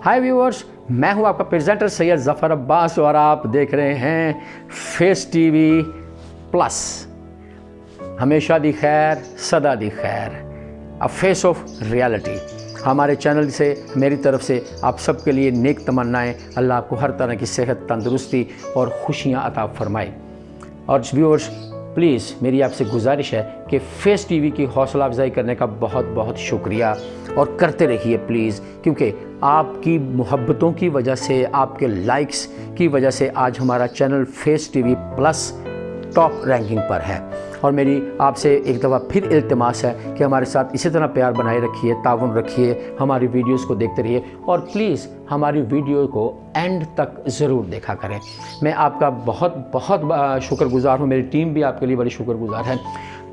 हाय viewers, मैं हूं आपका प्रेजेंटर सैयद ज़फ़र अब्बास और आप देख रहे हैं फेस टीवी प्लस। हमेशा दी खैर, सदा दी खैर, अ फेस ऑफ रियलिटी। हमारे चैनल से मेरी तरफ से आप सबके लिए नेक तमन्नाएं। अल्लाह आपको हर तरह की सेहत, तंदुरुस्ती और खुशियाँ अता फरमाए। और व्यूअर्स, प्लीज़ मेरी आपसे गुजारिश है कि फेस टीवी की हौसला अफजाई करने का बहुत बहुत शुक्रिया और करते रहिए प्लीज़, क्योंकि आपकी मोहब्बतों की वजह से, आपके लाइक्स की वजह से आज हमारा channel face TV plus top ranking पर है। और मेरी आपसे एक दफ़ा फिर इल्तिमास है कि हमारे साथ इसी तरह प्यार बनाए रखिए, ताउन रखिए, हमारी वीडियोस को देखते रहिए और प्लीज़ हमारी वीडियो को एंड तक ज़रूर देखा करें। मैं आपका बहुत बहुत शुक्रगुज़ार हूँ, मेरी टीम भी आपके लिए बड़ी शुक्रगुज़ार है।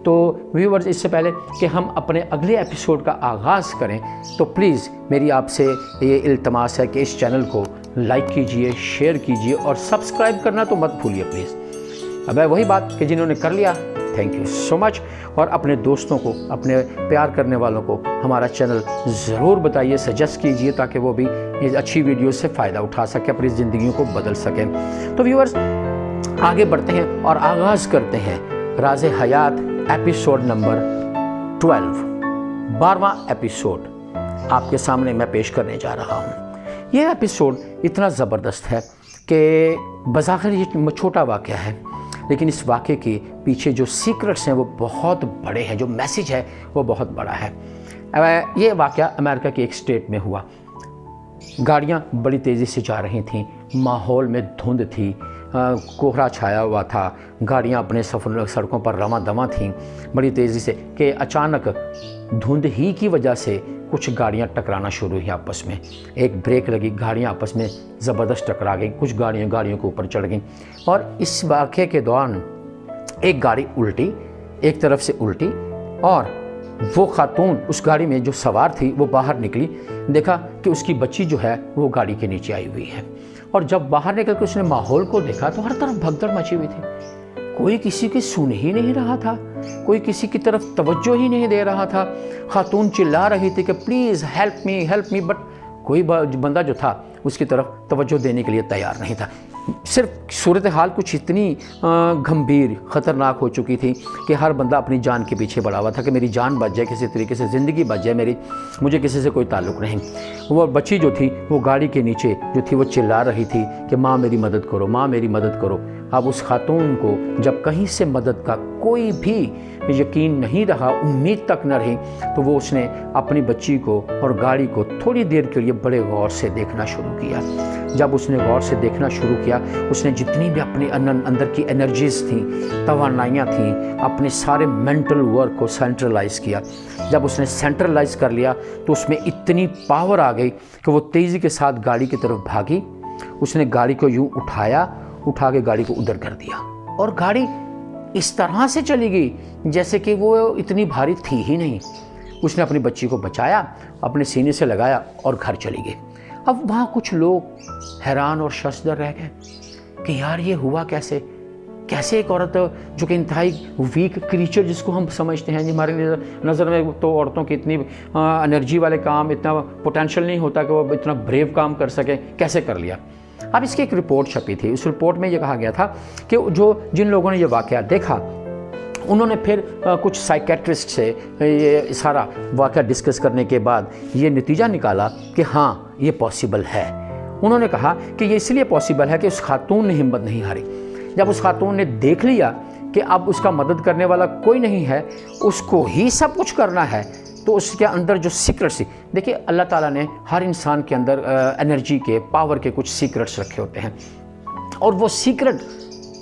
तो व्यूअर्स, इससे पहले कि हम अपने अगले एपिसोड का आगाज़ करें तो प्लीज़ मेरी आपसे ये इल्तिमास है कि इस चैनल को लाइक कीजिए, शेयर कीजिए और सब्सक्राइब करना तो मत भूलिए प्लीज़। अब है वही बात कि जिन्होंने कर लिया, थैंक यू सो मच। और अपने दोस्तों को, अपने प्यार करने वालों को हमारा चैनल ज़रूर बताइए, सजेस्ट कीजिए, ताकि वो भी इस अच्छी वीडियो से फ़ायदा उठा सके, अपनी ज़िंदगियों को बदल सकें। तो व्यूअर्स, आगे बढ़ते हैं और आगाज़ करते हैं राज़े हयात एपिसोड नंबर 12, 12वां एपिसोड आपके सामने मैं पेश करने जा रहा हूँ। ये एपिसोड इतना ज़बरदस्त है कि बज़ाहिर ये छोटा वाक़या है, लेकिन इस वाक़े के पीछे जो सीक्रेट्स हैं वो बहुत बड़े हैं, जो मैसेज है वो बहुत बड़ा है। ये वाक़या अमेरिका के एक स्टेट में हुआ। गाड़ियाँ बड़ी तेज़ी से जा रही थीं, माहौल में धुंध थी, कोहरा छाया हुआ था, गाड़ियाँ अपने सड़कों पर रवां-दवां थीं बड़ी तेज़ी से, कि अचानक धुंध ही की वजह से कुछ गाड़ियाँ टकराना शुरू हुई आपस में। एक ब्रेक लगी, गाड़ियाँ आपस में ज़बरदस्त टकरा गई, कुछ गाड़ियों के ऊपर चढ़ गईं। और इस वाक़े के दौरान एक गाड़ी उल्टी, एक तरफ से उल्टी, और वो खातून उस गाड़ी में जो सवार थी वो बाहर निकली, देखा कि उसकी बच्ची जो है वो गाड़ी के नीचे आई हुई है। और जब बाहर निकल कर उसने माहौल को देखा तो हर तरफ भगदड़ मची हुई थी। कोई किसी की सुन ही नहीं रहा था, कोई किसी की तरफ तवज्जो ही नहीं दे रहा था। खातून चिल्ला रही थी कि प्लीज़ हेल्प मी, बट कोई बंदा जो था उसकी तरफ तवज्जो देने के लिए तैयार नहीं था। सिर्फ सूरत हाल कुछ इतनी गंभीर, ख़तरनाक हो चुकी थी कि हर बंदा अपनी जान के पीछे बढ़ा हुआ था कि मेरी जान बच जाए, किसी तरीके से ज़िंदगी बच जाए मेरी, मुझे किसी से कोई ताल्लुक़ नहीं। वो बच्ची जो थी वो गाड़ी के नीचे जो थी वो चिल्ला रही थी कि माँ मेरी मदद करो, माँ मेरी मदद करो। अब उस खातून को जब कहीं से मदद का कोई भी यकीन नहीं रहा, उम्मीद तक न रही, तो वो उसने अपनी बच्ची को और गाड़ी को थोड़ी देर के लिए बड़े गौर से देखना शुरू किया। जब उसने गौर से देखना शुरू किया, उसने जितनी भी अपनी अंदर की एनर्जीज़ थी, तवानाइयाँ थीं, अपने सारे मेंटल वर्क को सेंट्रलाइज़ किया। जब उसने सेंट्रलाइज़ कर लिया तो उसमें इतनी पावर आ गई कि वो तेज़ी के साथ गाड़ी की तरफ भागी। उसने गाड़ी को यूँ उठा के गाड़ी को उधर कर दिया और गाड़ी इस तरह से चली गई जैसे कि वो इतनी भारी थी ही नहीं। उसने अपनी बच्ची को बचाया, अपने सीने से लगाया और घर चली गई। अब वहाँ कुछ लोग हैरान और शर्मसार रह गए कि यार ये हुआ कैसे एक औरत जो कि इंतहाई वीक क्रीचर जिसको हम समझते हैं, हमारी नज़र में तो औरतों की इतनी एनर्जी वाले काम, इतना पोटेंशियल नहीं होता कि वो इतना ब्रेव काम कर सके, कैसे कर लिया। अब इसकी एक रिपोर्ट छपी थी। उस रिपोर्ट में ये कहा गया था कि जिन लोगों ने ये वाक़या देखा, उन्होंने फिर कुछ साइकेट्रिस्ट से ये सारा वाक़या डिस्कस करने के बाद ये नतीजा निकाला कि हाँ, ये पॉसिबल है। उन्होंने कहा कि ये इसलिए पॉसिबल है कि उस खातून ने हिम्मत नहीं हारी। जब उस खातून ने देख लिया कि अब उसका मदद करने वाला कोई नहीं है, उसको ही सब कुछ करना है, तो उसके अंदर जो सीक्रेट्स थी, देखिए अल्लाह ताला ने हर इंसान के अंदर एनर्जी के, पावर के कुछ सीक्रेट्स रखे होते हैं और वो सीक्रेट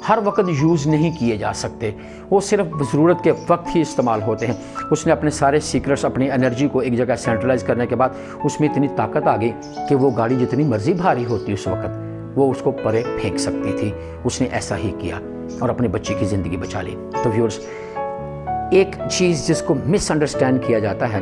हर वक्त यूज़ नहीं किए जा सकते, वो सिर्फ ज़रूरत के वक्त ही इस्तेमाल होते हैं। उसने अपने सारे सीक्रेट्स, अपनी एनर्जी को एक जगह सेंट्रलाइज करने के बाद उसमें इतनी ताकत आ गई कि वो गाड़ी जितनी मर्जी भारी होती उस वक्त वो उसको परे फेंक सकती थी। उसने ऐसा ही किया और अपने बच्चे की ज़िंदगी बचा ली। तो व्यूअर्स, एक चीज़ जिसको मिसअंडरस्टैंड किया जाता है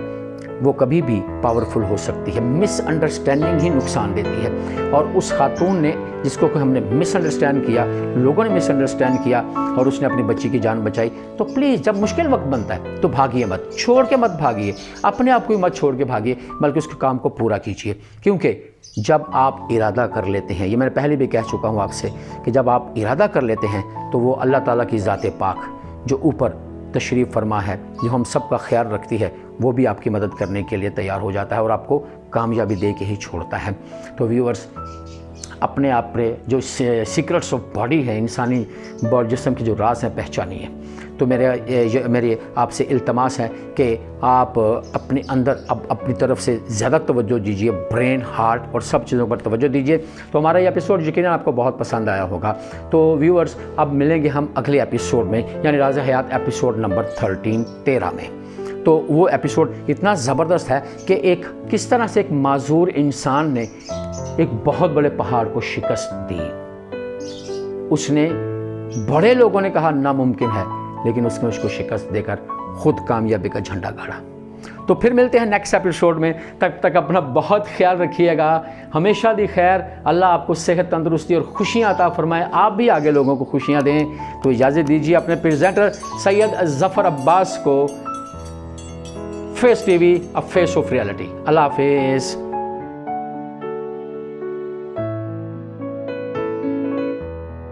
वो कभी भी पावरफुल हो सकती है। मिसअंडरस्टैंडिंग ही नुकसान देती है। और उस खातून ने, जिसको हमने मिसअंडरस्टैंड किया, लोगों ने मिसअंडरस्टैंड किया और उसने अपनी बच्ची की जान बचाई, तो प्लीज़ जब मुश्किल वक्त बनता है तो भागिए मत, छोड़ के मत भागिए, अपने आप को ही मत छोड़ के भागिए, बल्कि उसके काम को पूरा कीजिए। क्योंकि जब आप इरादा कर लेते हैं, ये मैंने पहले भी कह चुका हूँ आपसे, कि जब आप इरादा कर लेते हैं तो वो अल्लाह ताला की ज़ात पाक जो ऊपर तशरीफ़ फरमा है, जो हम सब का ख्याल रखती है, वो भी आपकी मदद करने के लिए तैयार हो जाता है और आपको कामयाबी दे के ही छोड़ता है। तो व्यूअर्स, अपने आप पे जो सीक्रेट्स ऑफ बॉडी है, इंसानी जिस्म के जो राज हैं, पहचानिए। तो मेरे आपसे इल्तमास है कि आप अपने अंदर अपनी तरफ से ज़्यादा तवज्जो दीजिए, ब्रेन, हार्ट और सब चीज़ों पर तवज्जो दीजिए। तो हमारा ये एपिसोड यकीनन आपको बहुत पसंद आया होगा। तो व्यूअर्स, अब मिलेंगे हम अगले एपिसोड में, यानी राज़ हयात एपिसोड नंबर 13 में। तो वो एपिसोड इतना ज़बरदस्त है कि एक किस तरह से एक माजूर इंसान ने एक बहुत बड़े पहाड़ को शिकस्त दी। उसने, बड़े लोगों ने कहा नामुमकिन है, लेकिन उसने उसको शिकस्त देकर खुद कामयाबी का झंडा गाड़ा। तो फिर मिलते हैं नेक्स्ट एपिसोड में। तब तक अपना बहुत ख्याल रखिएगा। हमेशा दी खैर। अल्लाह आपको सेहत, तंदुरुस्ती और खुशियाँ अता फरमाए, आप भी आगे लोगों को खुशियाँ दें। तो इजाज़त दीजिए अपने प्रेजेंटर सैयद ज़फ़र अब्बास को। Face TV, a face of reality. Allah हाफिज़।